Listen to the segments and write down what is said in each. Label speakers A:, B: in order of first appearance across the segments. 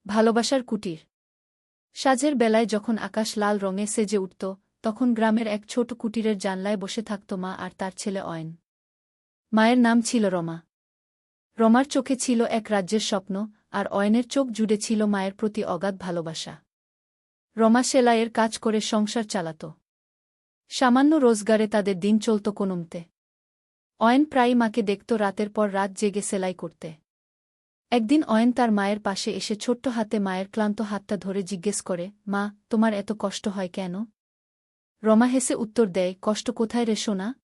A: ভালোবাসার কুটির। সাঁঝের বেলায় যখন আকাশ লাল রঙে সেজে উঠত, তখন গ্রামের এক ছোট কুটিরের জানলায় বসে থাকত মা আর তার ছেলে অয়ন। মায়ের নাম ছিল রমা। রমার চোখে ছিল এক রাজ্যের স্বপ্ন, আর অয়নের চোখ জুড়ে ছিল মায়ের প্রতি অগাধ ভালোবাসা। রমা সেলাইয়ের কাজ করে সংসার চালাত। সামান্য রোজগারে তাদের দিন চলত কোনোমতে। অয়ন প্রায়ই মাকে দেখত রাতের পর রাত জেগে সেলাই করতে। একদিন অয়ন তার মায়ের পাশে এসে ছোট্ট হাতে মায়ের ক্লান্ত হাতটা ধরে জিজ্ঞেস করে, মা, তোমার এত কষ্ট হয় কেন? রমা হেসে উত্তর দেয়, কষ্ট কোথায় রে সোনা?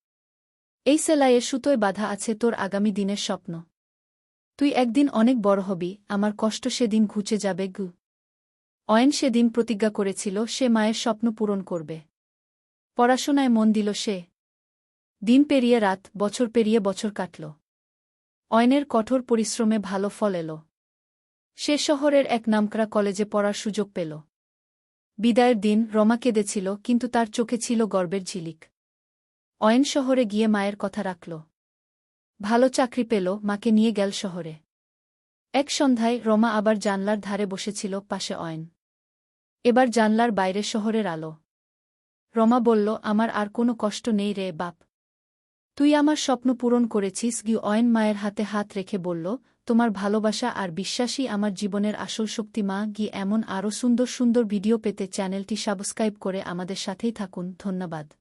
A: এই সেলাইয়ের সুতোয় বাঁধা আছে তোর আগামী দিনের স্বপ্ন। তুই একদিন অনেক বড় হবি, আমার কষ্ট সেদিন ঘুচে যাবে গু। অয়ন সেদিন প্রতিজ্ঞা করেছিল সে মায়ের স্বপ্ন পূরণ করবে। পড়াশোনায় মন দিল সে। দিন পেরিয়ে রাত, বছর পেরিয়ে বছর কাটল। অয়নের কঠোর পরিশ্রমে ভালো ফল এল। সে শহরের এক নামকরা কলেজে পড়ার সুযোগ পেল। বিদায়ের দিন রমা কেঁদেছিল, কিন্তু তার চোখে ছিল গর্বের ঝিলিক। অয়ন শহরে গিয়ে মায়ের কথা রাখল। ভালো চাকরি পেল, মাকে নিয়ে গেল শহরে। এক সন্ধ্যায় রমা আবার জানলার ধারে বসেছিল, পাশে অয়ন। এবার জানলার বাইরে শহরের আলো। রমা বলল, আমার আর কোনো কষ্ট নেই রে বাপ। তুই আমার স্বপ্ন পূরণ করেছিস গি। অয়ন মায়ের হাতে হাত রেখে বলল, তোমার ভালোবাসা আর বিশ্বাসই আমার জীবনের আসল শক্তি মা গি। এমন আরও সুন্দর সুন্দর ভিডিও পেতে চ্যানেলটি সাবস্ক্রাইব করে আমাদের সাথেই থাকুন। ধন্যবাদ।